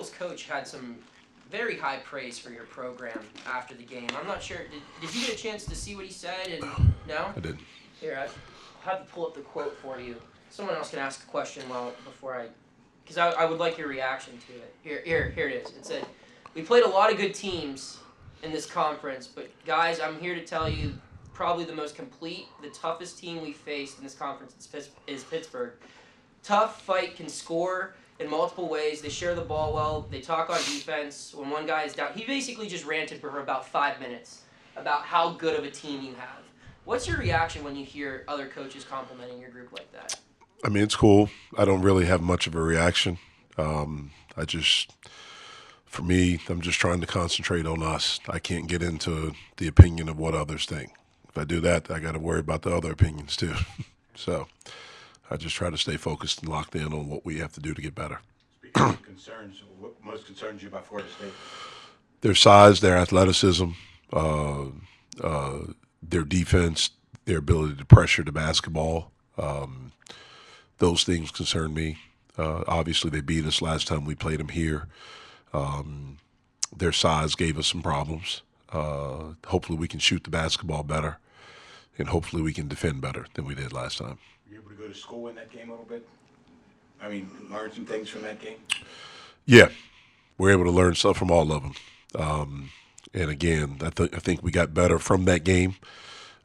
Capel's coach had some very high praise for your program after the game. I'm not sure. Did you get a chance to see what he said? And no? I didn't. Here, I'll have to pull up the quote for you. Someone else can ask a question because I would like your reaction to it. Here it is. It said, "We played a lot of good teams in this conference, but guys, I'm here to tell you, probably the most complete, the toughest team we faced in this conference is Pittsburgh. Tough fight, can score in multiple ways. They share the ball well. They talk on defense. When one guy is down," he basically just ranted for about 5 minutes about how good of a team you have. What's your reaction when you hear other coaches complimenting your group like that? I mean, it's cool. I don't really have much of a reaction. For me, I'm just trying to concentrate on us. I can't get into the opinion of what others think. If I do that, I got to worry about the other opinions too. So I just try to stay focused and locked in on what we have to do to get better. Speaking of concerns, what most concerns you about Florida State? Their size, their athleticism, their defense, their ability to pressure the basketball. Those things concern me. Obviously, they beat us last time we played them here. Their size gave us some problems. Hopefully we can shoot the basketball better, and hopefully we can defend better than we did last time. Were you able to go to school in that game a little bit? I mean, learn some things from that game? Yeah, we're able to learn stuff from all of them. And again, I think we got better from that game,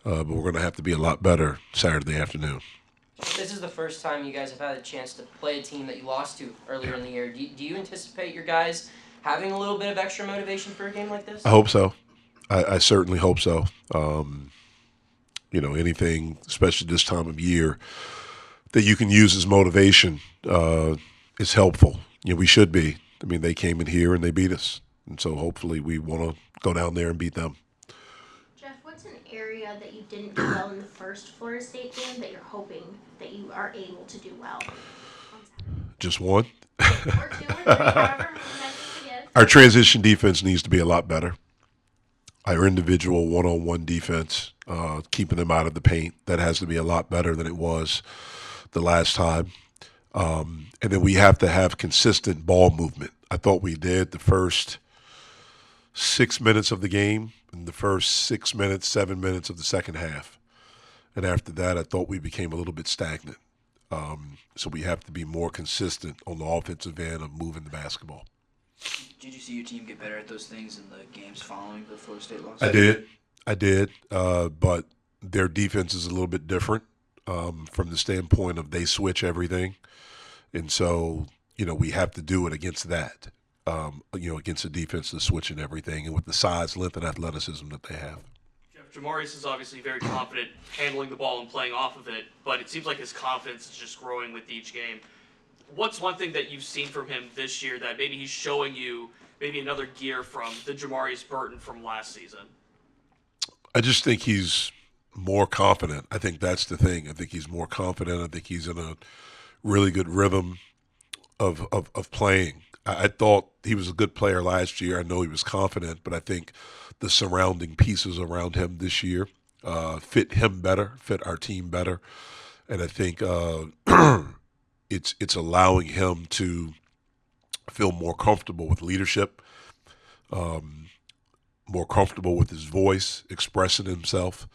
but we're going to have to be a lot better Saturday afternoon. This is the first time you guys have had a chance to play a team that you lost to earlier in the year. Do you anticipate your guys having a little bit of extra motivation for a game like this? I hope so. I certainly hope so. Anything, especially this time of year, that you can use as motivation is helpful. We should be. I mean, they came in here and they beat us. And so hopefully we want to go down there and beat them. Jeff, what's an area that you didn't do well in the first Florida State game that you're hoping that you are able to do well? Just one? Or two, or three, however many measures it is. Our transition defense needs to be a lot better. Our individual one-on-one defense, keeping them out of the paint, that has to be a lot better than it was the last time. And then we have to have consistent ball movement. I thought we did the first 6 minutes of the game and the first 6 minutes, 7 minutes of the second half. And after that, I thought we became a little bit stagnant. So we have to be more consistent on the offensive end of moving the basketball. Did you see your team get better at those things in the games following the Florida State loss? I did. But their defense is a little bit different from the standpoint of they switch everything. And so, we have to do it against that, against the defense that's switching everything and with the size, length, and athleticism that they have. Jeff, Jamarius is obviously very confident handling the ball and playing off of it, but it seems like his confidence is just growing with each game. What's one thing that you've seen from him this year that maybe he's showing you maybe another gear from the Jamarius Burton from last season? I just think he's more confident. I think that's the thing. I think he's more confident. I think he's in a really good rhythm of playing. I thought he was a good player last year. I know he was confident, but I think the surrounding pieces around him this year fit him better, fit our team better. And I think it's allowing him to feel more comfortable with leadership, more comfortable with his voice, expressing himself,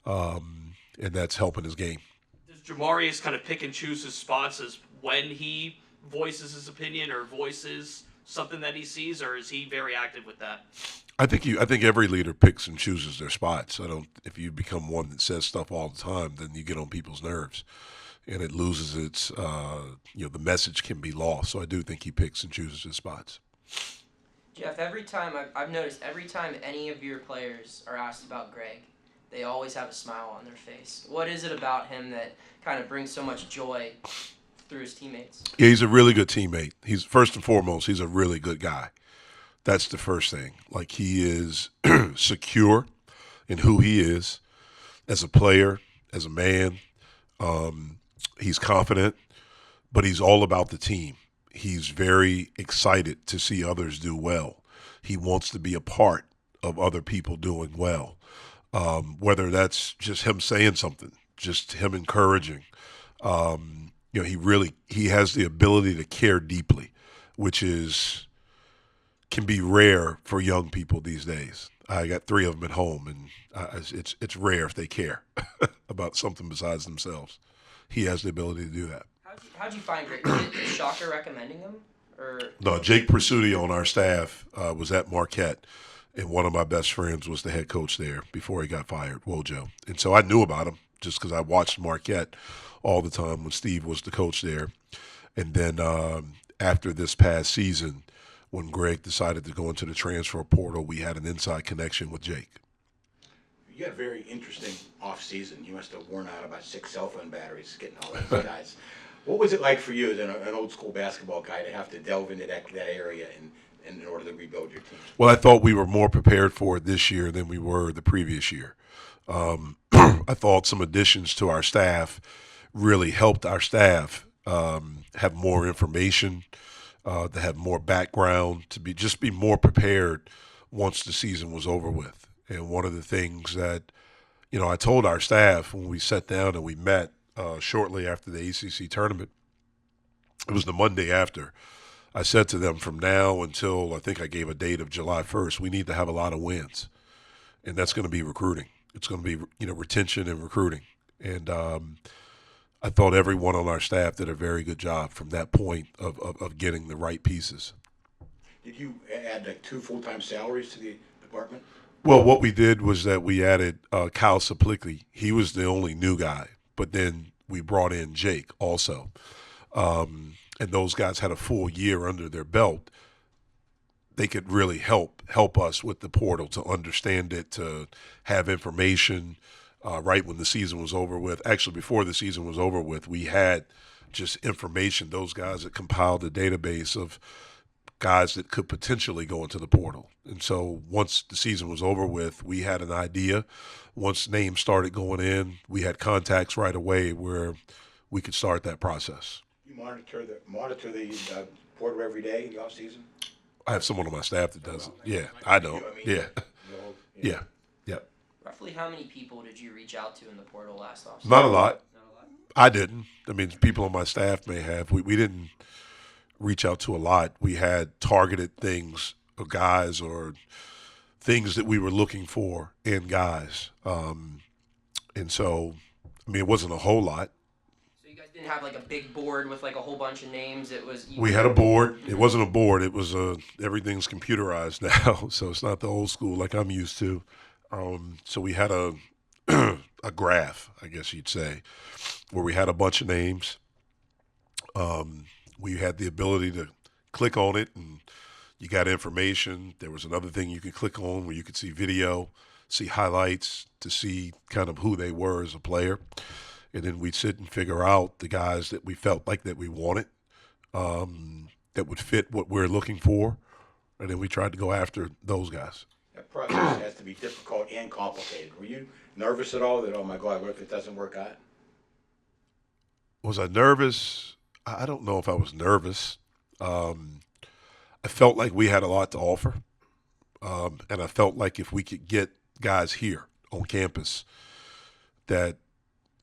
and that's helping his game. Does Jamarius kind of pick and choose his spots as when he voices his opinion or voices something that he sees, or is he very active with that? I think every leader picks and chooses their spots. If you become one that says stuff all the time, then you get on people's nerves, and it loses its. The message can be lost. So I do think he picks and chooses his spots. Jeff, I've noticed every time any of your players are asked about Greg, they always have a smile on their face. What is it about him that kind of brings so much joy through his teammates? Yeah, he's a really good teammate. He's first and foremost, he's a really good guy. That's the first thing. Like, he is secure in who he is as a player, as a man. He's confident, but he's all about the team. He's very excited to see others do well. He wants to be a part of other people doing well, whether that's just him saying something, just him encouraging. He has the ability to care deeply, which is can be rare for young people these days. I got 3 of them at home, and it's rare if they care about something besides themselves. He has the ability to do that. How'd you find Greg? Was it a shocker recommending him? Or No, Jake Presutti on our staff was at Marquette, and one of my best friends was the head coach there before he got fired, Wojo. And so I knew about him just because I watched Marquette all the time when Steve was the coach there. And then after this past season, when Greg decided to go into the transfer portal, we had an inside connection with Jake. You had a very interesting off-season. You must have worn out about 6 cell phone batteries getting all those guys. What was it like for you as an old-school basketball guy to have to delve into that area in order to rebuild your team? Well, I thought we were more prepared for it this year than we were the previous year. I thought some additions to our staff really helped our staff have more information, to have more background, to be more prepared once the season was over with. And one of the things that, I told our staff when we sat down and we met shortly after the ACC tournament, it was the Monday after, I said to them, from now until I think I gave a date of July 1st, we need to have a lot of wins. And that's going to be recruiting. It's going to be, retention and recruiting. And I thought everyone on our staff did a very good job from that point of getting the right pieces. Did you add like 2 full-time salaries to the department? Well, what we did was that we added Kyle Saplicki. He was the only new guy, but then we brought in Jake also. And those guys had a full year under their belt. They could really help us with the portal, to understand it, to have information right when the season was over with. Actually, before the season was over with, we had just information. Those guys that compiled a database of guys that could potentially go into the portal. And so once the season was over with, we had an idea. Once names started going in, we had contacts right away where we could start that process. You monitor the portal every day in the off season? I have someone on my staff that does it. Yeah, I don't. Yeah. Yeah. Yeah. roughly how many people did you reach out to in the portal last offseason? Not a lot. I didn't. I mean, people on my staff may have. We didn't reach out to a lot. We had targeted things of guys or things that we were looking for in guys. And so, I mean, it wasn't a whole lot. So you guys didn't have like a big board with like a whole bunch of names. It was. We had a board. It wasn't a board. It was everything's computerized now, so it's not the old school like I'm used to. So we had a a graph, I guess you'd say, where we had a bunch of names. We had the ability to click on it and you got information. There was another thing you could click on where you could see video, see highlights, to see kind of who they were as a player. And then we'd sit and figure out the guys that we felt like that we wanted, that would fit what we're looking for. And then we tried to go after those guys. That process has to be difficult and complicated. Were you nervous at all that, oh my God, what if it doesn't work out? Was I nervous? I don't know if I was nervous. I felt like we had a lot to offer. And I felt like if we could get guys here on campus, that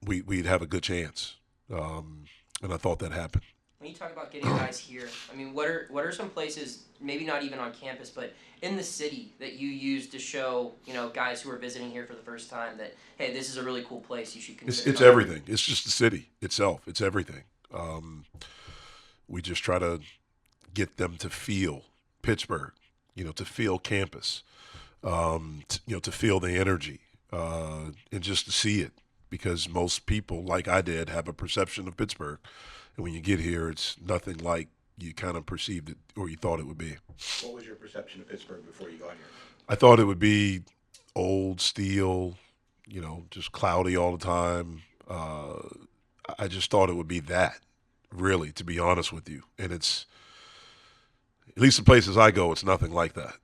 we'd have a good chance. And I thought that happened. When you talk about getting guys here, I mean, what are some places, maybe not even on campus, but in the city that you use to show, guys who are visiting here for the first time that, hey, this is a really cool place, you should consider. It's everything. It's just the city itself. It's everything. We just try to get them to feel Pittsburgh, to feel campus, to feel the energy, and just to see it, because most people, like I did, have a perception of Pittsburgh. And when you get here, it's nothing like you kind of perceived it or you thought it would be. What was your perception of Pittsburgh before you got here? I thought it would be old steel, just cloudy all the time. I just thought it would be that, really, to be honest with you. And it's, at least the places I go, it's nothing like that.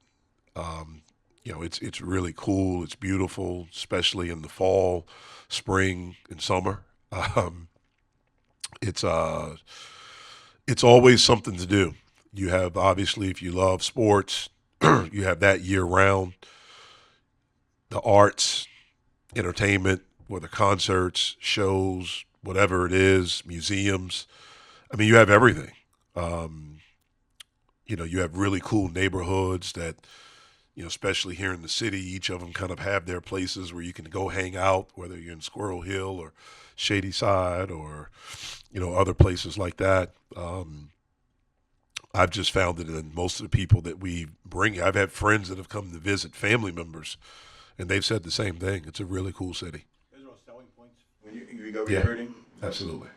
It's really cool. It's beautiful, especially in the fall, spring, and summer. It's always something to do. You have, obviously, if you love sports, you have that year round. The arts, entertainment, whether concerts, shows, whatever it is, museums. I mean, you have everything. You have really cool neighborhoods that, especially here in the city, each of them kind of have their places where you can go hang out, whether you're in Squirrel Hill or Shady Side or, other places like that. I've just found that in most of the people that we bring, I've had friends that have come to visit, family members, and they've said the same thing. It's a really cool city. Those are all selling points when you go Yeah. recruiting. Absolutely.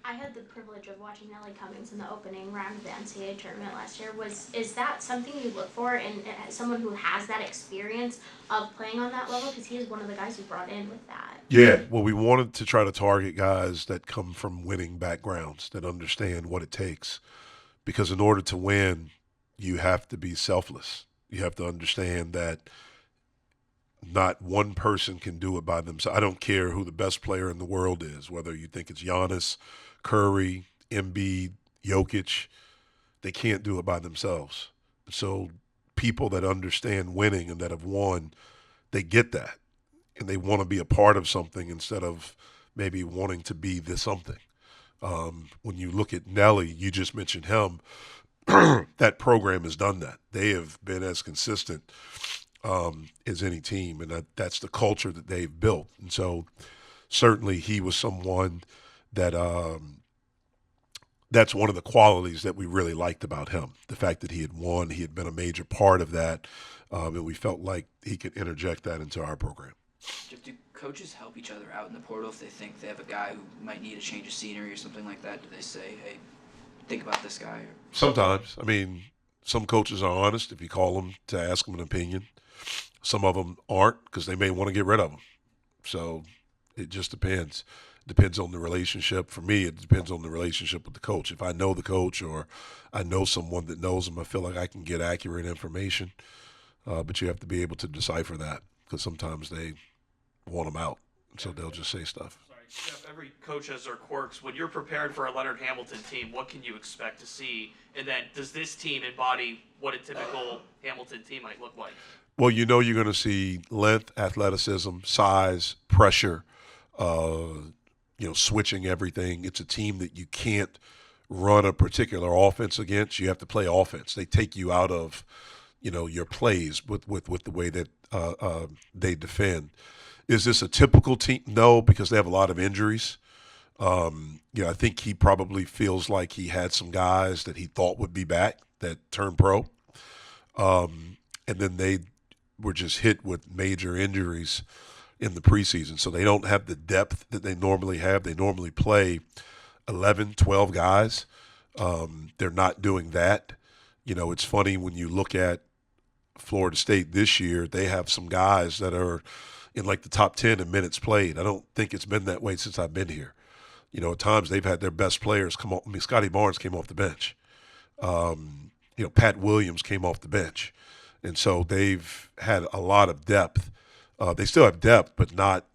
I had the privilege of watching Nelly Cummings in the opening round of the NCAA tournament last year. Is that something you look for in someone who has that experience of playing on that level? Because he is one of the guys you brought in with that. Yeah, well, we wanted to try to target guys that come from winning backgrounds, that understand what it takes. Because in order to win, you have to be selfless. You have to understand that not one person can do it by themselves. I don't care who the best player in the world is, whether you think it's Giannis, Curry, Embiid, Jokic, they can't do it by themselves. So people that understand winning and that have won, they get that. And they want to be a part of something instead of maybe wanting to be the something. When you look at Nelly, you just mentioned him, that program has done that. They have been as consistent as any team, and that's the culture that they've built. And so certainly he was someone that that's one of the qualities that we really liked about him, the fact that he had won, he had been a major part of that, and we felt like he could interject that into our program. Do coaches help each other out in the portal if they think they have a guy who might need a change of scenery or something like that? Do they say, hey, think about this guy? Sometimes. I mean, some coaches are honest if you call them to ask them an opinion. Some of them aren't because they may want to get rid of them. So it just depends. Depends on the relationship. For me, it depends on the relationship with the coach. If I know the coach or I know someone that knows him, I feel like I can get accurate information. But you have to be able to decipher that because sometimes they want them out. So they'll just say stuff. Sorry, Jeff, every coach has their quirks. When you're prepared for a Leonard Hamilton team, what can you expect to see? And then does this team embody what a typical Hamilton team might look like? Well, you're going to see length, athleticism, size, pressure, switching everything. It's a team that you can't run a particular offense against. You have to play offense. They take you out of, your plays with the way that they defend. Is this a typical team? No, because they have a lot of injuries. I think he probably feels like he had some guys that he thought would be back that turned pro. And then they were just hit with major injuries in the preseason. So they don't have the depth that they normally have. They normally play 11, 12 guys. They're not doing that. It's funny when you look at Florida State this year, they have some guys that are in like the top 10 in minutes played. I don't think it's been that way since I've been here. At times they've had their best players come off. I mean, Scotty Barnes came off the bench. Pat Williams came off the bench. And so they've had a lot of depth. They still have depth, but not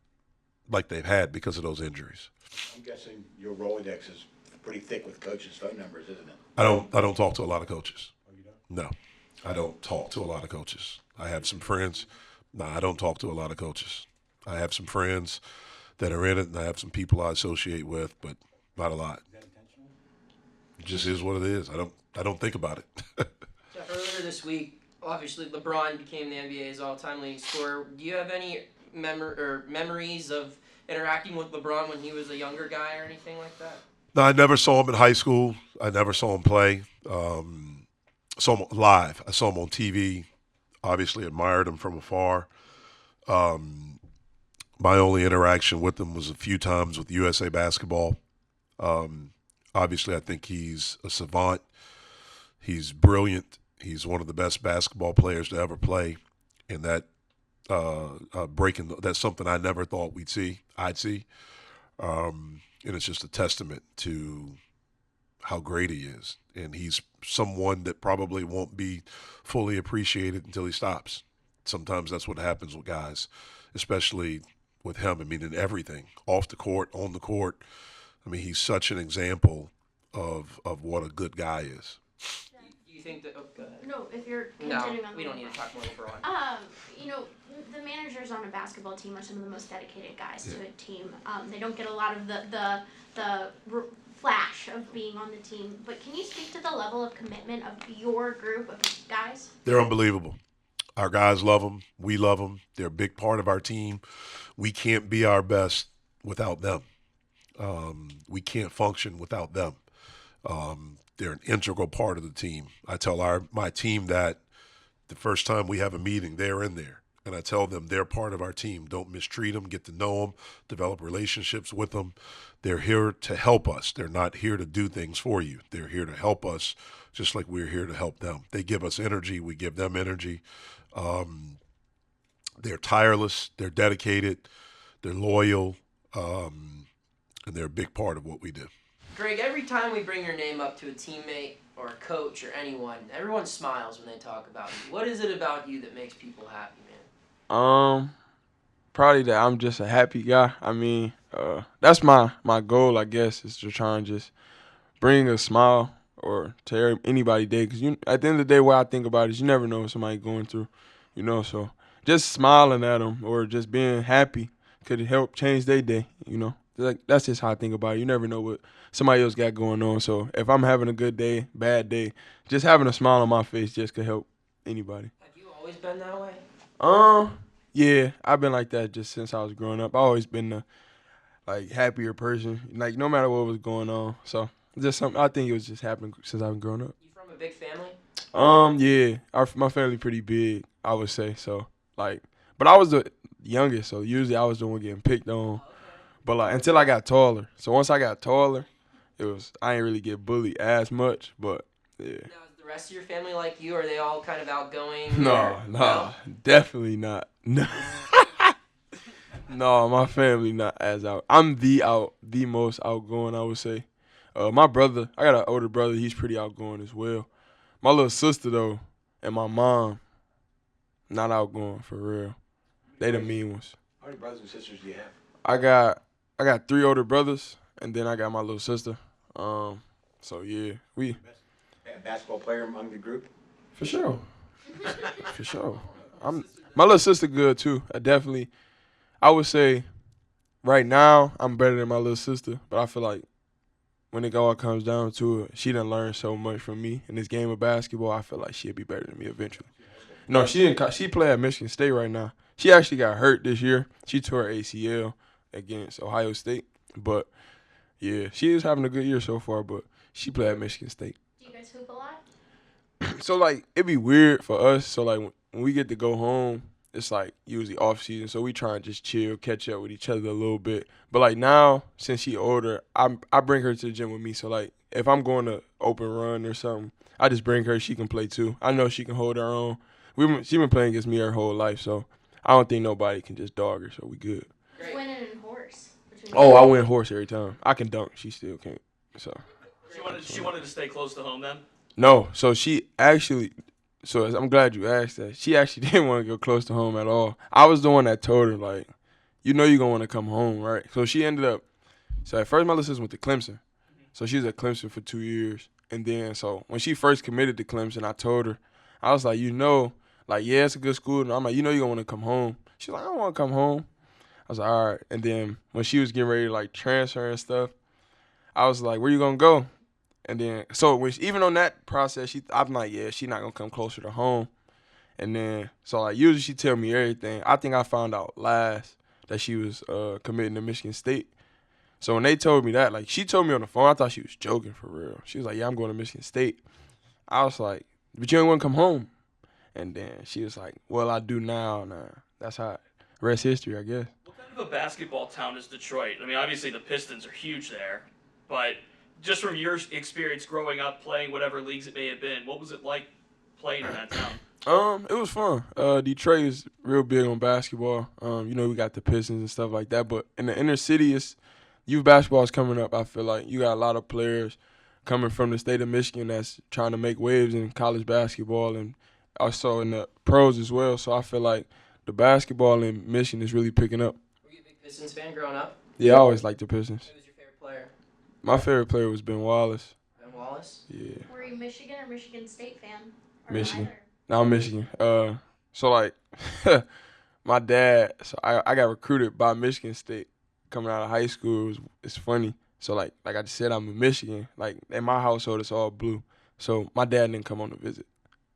like they've had because of those injuries. I'm guessing your Rolodex is pretty thick with coaches' phone numbers, isn't it? I don't talk to a lot of coaches. Oh, you don't? No, I don't talk to a lot of coaches. I have some friends. No, I don't talk to a lot of coaches. I have some friends that are in it, and I have some people I associate with, but not a lot. Is that intentional? It just is what it is. I don't think about it. So earlier this week, obviously LeBron became the NBA's all-time leading scorer. Do you have any memories of interacting with LeBron when he was a younger guy or anything like that? No, I never saw him in high school. I never saw him play. Saw him live. I saw him on TV. Obviously admired him from afar. My only interaction with him was a few times with USA Basketball. Obviously, I think he's a savant. He's brilliant. He's one of the best basketball players to ever play. And that that's something I never thought I'd see. And it's just a testament to how great he is. And he's someone that probably won't be fully appreciated until he stops. Sometimes that's what happens with guys, especially with him. I mean, in everything, off the court, on the court. I mean, he's such an example of what a good guy is. Do you think that? Oh, go ahead. No, if you're No, continuing on we the don't need to talk more LeBron. The managers on a basketball team are some of the most dedicated guys to Yeah. a team. They don't get a lot of the flash of being on the team, but can you speak to the level of commitment of your group of guys? They're unbelievable. Our guys love them. We love them. They're a big part of our team. We can't be our best without them. We can't function without them. They're an integral part of the team. I tell my team that the first time we have a meeting, they're in there. And I tell them they're part of our team. Don't mistreat them. Get to know them. Develop relationships with them. They're here to help us. They're not here to do things for you. They're here to help us just like we're here to help them. They give us energy. We give them energy. They're tireless. They're dedicated. They're loyal. And they're a big part of what we do. Greg, every time we bring your name up to a teammate or a coach or anyone, everyone smiles when they talk about you. What is it about you that makes people happy, man? Probably that I'm just a happy guy. I mean, that's my goal, I guess, is to try and just bring a smile or to anybody day. Because at the end of the day, what I think about is you never know what somebody's going through, so just smiling at them or just being happy could help change their day, That's just how I think about it. You never know what somebody else got going on. So if I'm having a good day, bad day, just having a smile on my face just could help anybody. Have you always been that way? Yeah, I've been like that just since I was growing up. I've always been the happier person, no matter what was going on. So just something I think it was just happening since I've been growing up. You from a big family? Yeah, my family pretty big, I would say. So but I was the youngest, so usually I was the one getting picked on. But until I got taller. So once I got taller, I ain't really get bullied as much. But yeah. Now, is the rest of your family like you? Are they all kind of outgoing? No, definitely not. No. No, my family not as out. I'm the most outgoing, I would say. My brother, I got an older brother. He's pretty outgoing as well. My little sister though, and my mom, not outgoing for real. They the mean ones. How many brothers and sisters do you have? I got 3 older brothers, and then I got my little sister. So yeah, we A basketball player among the group? for sure. My little sister good too. I would say right now I'm better than my little sister, but I feel like when it all comes down to it, she done learned so much from me in this game of basketball. I feel like she'll be better than me eventually. No, she didn't. She play at Michigan State right now. She actually got hurt this year. She tore her ACL against Ohio State, but yeah, she is having a good year so far. But she play at Michigan State. Do you guys hoop a lot? So it'd be weird for us. So when we get to go home, it's usually off season. So we try and just chill, catch up with each other a little bit. But now, since she older, I bring her to the gym with me. So if I'm going to open run or something, I just bring her. She can play too. I know she can hold her own. She been playing against me her whole life, so I don't think nobody can just dog her. So we good. Who's winning in horse? I win horse every time. I can dunk. She still can't. So. She wanted to stay close to home then? No. So she actually. So I'm glad you asked that. She actually didn't want to go close to home at all. I was the one that told her you're gonna want to come home, right? So she ended up. So at first my little sister went to Clemson. So she was at Clemson for 2 years, and then so when she first committed to Clemson, I told her, I was like, yeah, it's a good school, and I'm like, you're gonna want to come home. She's like, I don't want to come home. I was like, all right. And then when she was getting ready to transfer and stuff, I was like, where you gonna go? And then so even on that process, I'm like, yeah, she's not gonna come closer to home. And then so usually she tell me everything. I think I found out last that she was committing to Michigan State. So when they told me that, she told me on the phone, I thought she was joking for real. She was like, yeah, I'm going to Michigan State. I was like, but you ain't want to come home. And then she was like, well, I do now. Nah, that's how rest history, I guess. What kind of a basketball town is Detroit? I mean, obviously the Pistons are huge there, but just from your experience growing up, playing whatever leagues it may have been, what was it like playing in that town? It was fun. Detroit is real big on basketball. We got the Pistons and stuff like that. But in the inner city, youth basketball is coming up. I feel like you got a lot of players coming from the state of Michigan that's trying to make waves in college basketball and also in the pros as well. So I feel like the basketball in Michigan is really picking up. Were you a big Pistons fan growing up? Yeah, I always liked the Pistons. Who was your favorite player? My favorite player was Ben Wallace. Ben Wallace? Yeah. Were you Michigan or Michigan State fan? Or Michigan. neither? No, I'm Michigan. So my dad. So I got recruited by Michigan State coming out of high school. It's funny. So like I just said, I'm in Michigan. Like in my household, it's all blue. So my dad didn't come on the visit.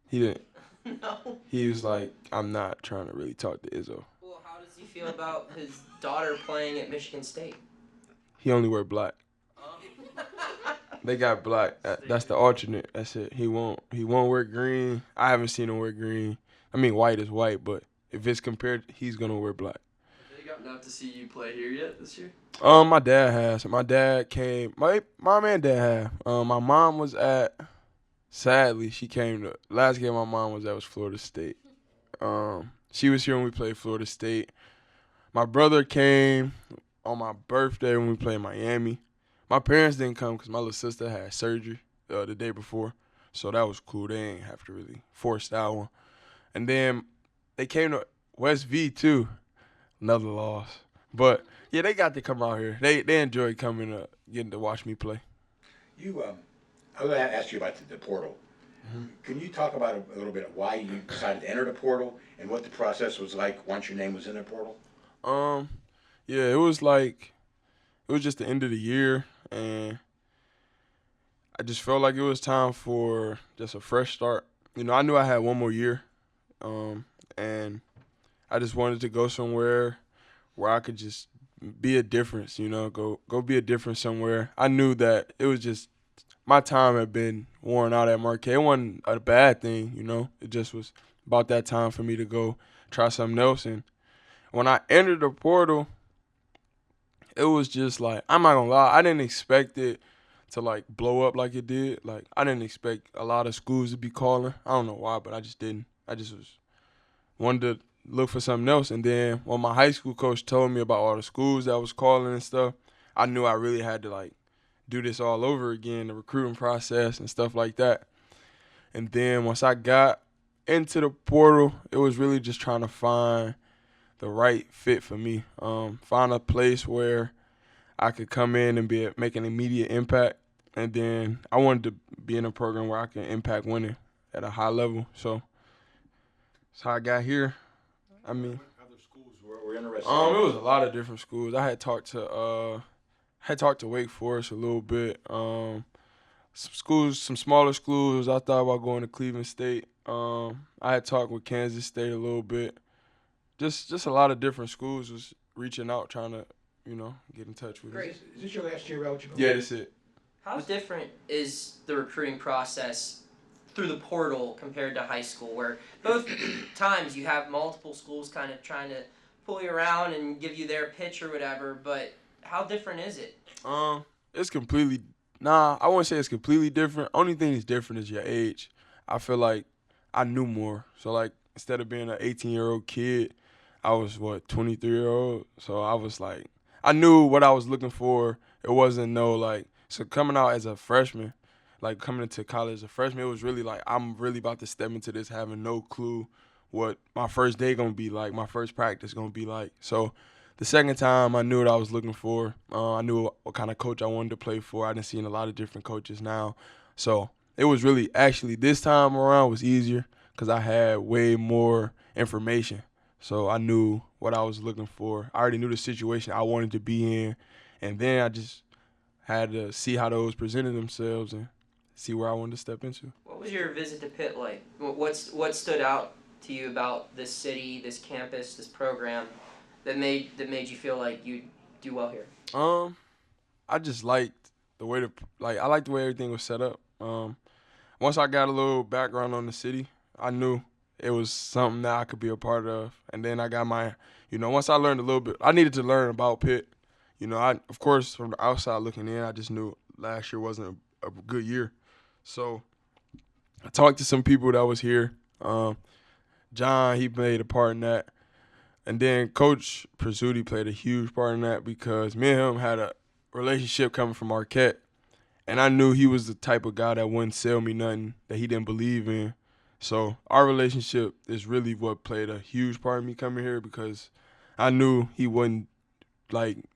He didn't. No. He was like, I'm not trying to really talk to Izzo. Well, how does he feel about his daughter playing at Michigan State? He only wear black. They got black. That's the alternate. That's it. He won't wear green. I haven't seen him wear green. I mean, white is white, but if it's compared, he's gonna wear black. Have they gotten out to see you play here yet this year? My dad has. My dad came. My mom and dad have. My mom was at. Sadly, she came to last game. My mom was at was Florida State. She was here when we played Florida State. My brother came on my birthday when we played Miami. My parents didn't come because my little sister had surgery the day before, so that was cool. They didn't have to really force that one. And then they came to West V too. Another loss, but yeah, they got to come out here. They enjoyed coming getting to watch me play. You, I was going to ask you about the portal. Mm-hmm. Can you talk about a little bit of why you decided to enter the portal and what the process was like once your name was in the portal? Yeah, it was just the end of the year, and I just felt like it was time for just a fresh start. You know, I knew I had one more year, and I just wanted to go somewhere where I could just be a difference, you know, go be a difference somewhere. I knew that it was just my time had been worn out at Marquette. It wasn't a bad thing, you know. It just was about that time for me to go try something else. And when I entered the portal, it was just like, I'm not gonna lie, I didn't expect it to like blow up like it did. Like I didn't expect a lot of schools to be calling. I don't know why, but I just didn't. I just wanted to look for something else. And then when my high school coach told me about all the schools that was calling and stuff, I knew I really had to like do this all over again, the recruiting process and stuff like that. And then once I got into the portal, it was really just trying to find the right fit for me. Find a place where I could come in and make an immediate impact. And then I wanted to be in a program where I can impact winning at a high level. So that's how I got here. I mean, What other schools were interested? it was a lot of different schools. I had talked to Wake Forest a little bit. Some smaller schools. I thought about going to Cleveland State. I had talked with Kansas State a little bit. Just a lot of different schools was reaching out, trying to, you know, get in touch with us. Great. Is this your last year eligible? Yeah, that's it. How different is the recruiting process through the portal compared to high school, where both times you have multiple schools kind of trying to pull you around and give you their pitch or whatever, but how different is it? It's completely, I wouldn't say it's completely different. Only thing that's different is your age. I feel like I knew more. So, like, instead of being an 18-year-old kid, I was, 23-year-old? So I was like, I knew what I was looking for. It wasn't so coming out as a freshman, like coming into college as a freshman, it was really like, I'm really about to step into this having no clue what my first day going to be like, my first practice going to be like. So the second time, I knew what I was looking for. I knew what kind of coach I wanted to play for. I done seen a lot of different coaches now. So it was really, actually, this time around was easier because I had way more information. So I knew what I was looking for. I already knew the situation I wanted to be in. And then I just had to see how those presented themselves and see where I wanted to step into. What was your visit to Pitt like? What stood out to you about this city, this campus, this program that made you feel like you'd do well here? I just liked the way I liked the way everything was set up. Once I got a little background on the city, I knew it was something that I could be a part of. And then I got once I learned a little bit, I needed to learn about Pitt. You know, of course, from the outside looking in, I just knew last year wasn't a good year. So I talked to some people that was here. John, he played a part in that. And then Coach Prizzuti played a huge part in that because me and him had a relationship coming from Marquette. And I knew he was the type of guy that wouldn't sell me nothing that he didn't believe in. So our relationship is really what played a huge part in me coming here because I knew he wouldn't,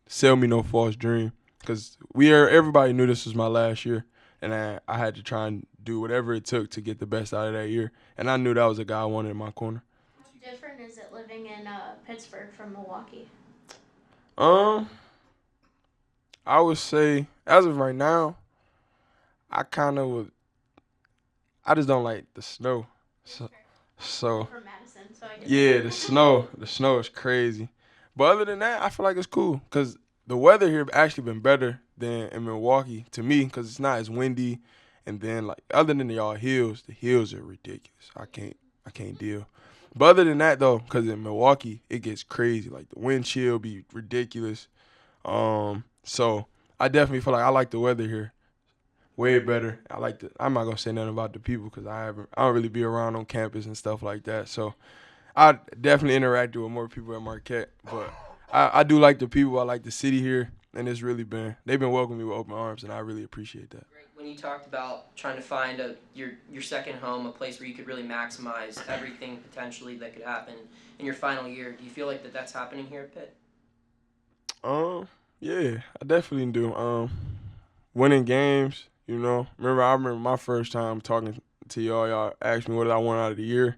sell me no false dream because everybody knew this was my last year, and I had to try and do whatever it took to get the best out of that year. And I knew that was a guy I wanted in my corner. How different is it living in Pittsburgh from Milwaukee? I would say, as of right now, I kind of would. I just don't like the snow. So From Madison, so I get yeah, that. the snow is crazy. But other than that, I feel like it's cool because the weather here actually been better than in Milwaukee to me because it's not as windy. And then like other than y'all hills, the hills are ridiculous. I can't deal. But other than that though, because in Milwaukee it gets crazy. Like the wind chill be ridiculous. So I definitely feel like I like the weather here. Way better. I like the. I'm not gonna say nothing about the people because I don't really be around on campus and stuff like that. So I definitely interacted with more people at Marquette, but I do like the people. I like the city here, and they've been welcoming me with open arms, and I really appreciate that. When you talked about trying to find your second home, a place where you could really maximize everything potentially that could happen in your final year, do you feel like that's happening here at Pitt? Yeah, I definitely do. Winning games, I remember my first time talking to y'all. Y'all asked me what did I want out of the year,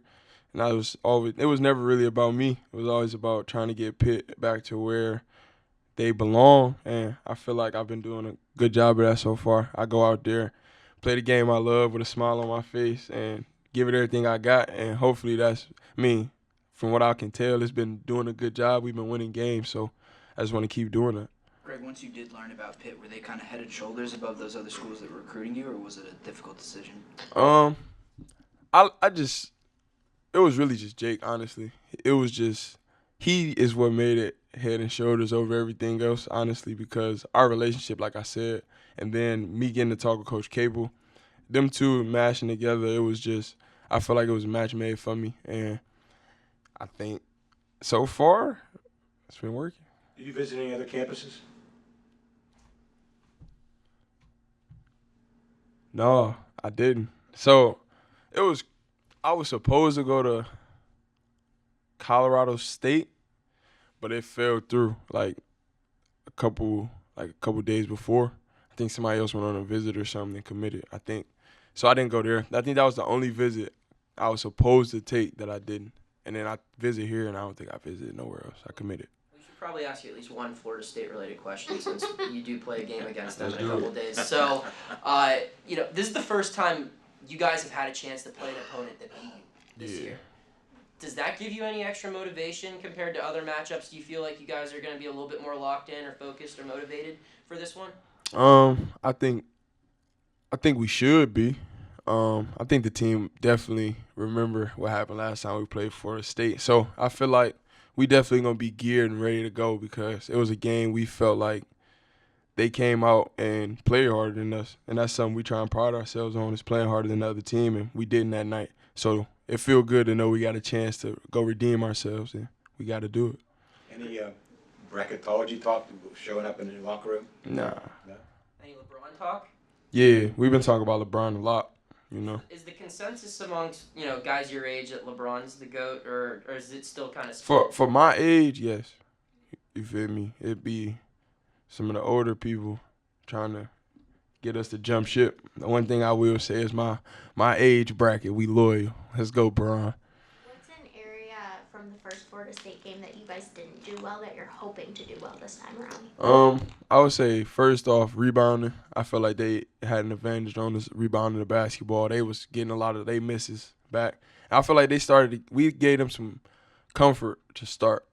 and it was never really about me. It was always about trying to get Pitt back to where they belong, and I feel like I've been doing a good job of that so far. I go out there, play the game I love with a smile on my face, and give it everything I got, and hopefully that's me. From what I can tell, it's been doing a good job. We've been winning games, so I just want to keep doing that. Greg, once you did learn about Pitt, were they kind of head and shoulders above those other schools that were recruiting you, or was it a difficult decision? I just it was really just Jake, honestly. It was just he is what made it head and shoulders over everything else, honestly, because our relationship, like I said, and then me getting to talk with Coach Capel, them two mashing together, it was just I feel like it was a match made for me, and I think so far it's been working. Did you visit any other campuses? No, I didn't. So I was supposed to go to Colorado State, but it fell through like a couple days before. I think somebody else went on a visit or something and committed. I think so. I didn't go there. I think that was the only visit I was supposed to take that I didn't. And then I visit here, and I don't think I visited nowhere else. I committed. We should probably ask you at least one Florida State related question since you do play a game against them in a couple of days. So, this is the first time you guys have had a chance to play an opponent that beat you this year. Does that give you any extra motivation compared to other matchups? Do you feel like you guys are going to be a little bit more locked in or focused or motivated for this one? I think we should be. I think the team definitely remember what happened last time we played Florida State. So I feel like we definitely gonna be geared and ready to go because it was a game we felt like they came out and played harder than us, and that's something we try and pride ourselves on is playing harder than the other team, and we didn't that night. So it feel good to know we got a chance to go redeem ourselves, and we got to do it. Any bracketology talk showing up in the locker room? Nah. No? Any LeBron talk? Yeah, we've been talking about LeBron a lot. Is the consensus amongst guys your age that LeBron's the GOAT, or is it still kind of for my age? Yes, you feel me? It'd be some of the older people trying to get us to jump ship. The one thing I will say is my age bracket, we loyal. Let's go, Bron. What's an area from the first Florida State game that you guys didn't do well that you're hoping to do well this time around? I would say first off, rebounding. I feel like they had an advantage on us rebounding the basketball. They was getting a lot of their misses back. I feel like we gave them some comfort to start.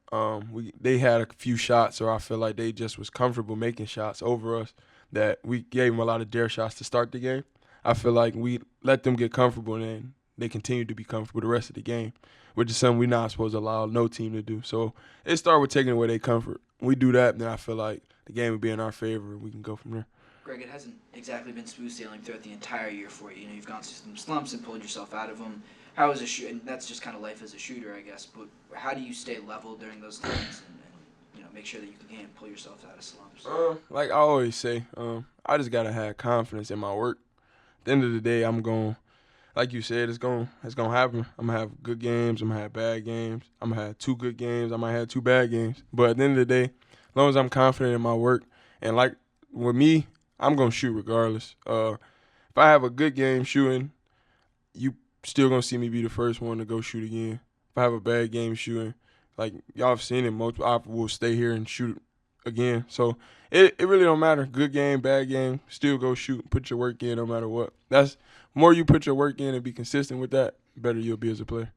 They had a few shots, or I feel like they just was comfortable making shots over us that we gave them a lot of dare shots to start the game. I feel like we let them get comfortable and then they continued to be comfortable the rest of the game, which is something we're not supposed to allow no team to do. So it started with taking away their comfort. When we do that, then I feel like the game would be in our favor and we can go from there. Greg, it hasn't exactly been smooth sailing throughout the entire year for you. You've gone through some slumps and pulled yourself out of them. How is a shoot? And that's just kind of life as a shooter, I guess. But how do you stay level during those times and make sure that you can pull yourself out of slumps? Like I always say, I just gotta have confidence in my work. At the end of the day, I'm going, like you said, it's gonna happen. I'm gonna have good games. I'm gonna have bad games. I'm gonna have 2 good games. I might have 2 bad games. But at the end of the day, as long as I'm confident in my work, and like with me, I'm gonna shoot regardless. If I have a good game shooting, you still gonna see me be the first one to go shoot again. If I have a bad game shooting, like y'all have seen it, I will stay here and shoot again. So it really don't matter. Good game, bad game, still go shoot, put your work in no matter what. That's more you put your work in and be consistent with that, better you'll be as a player.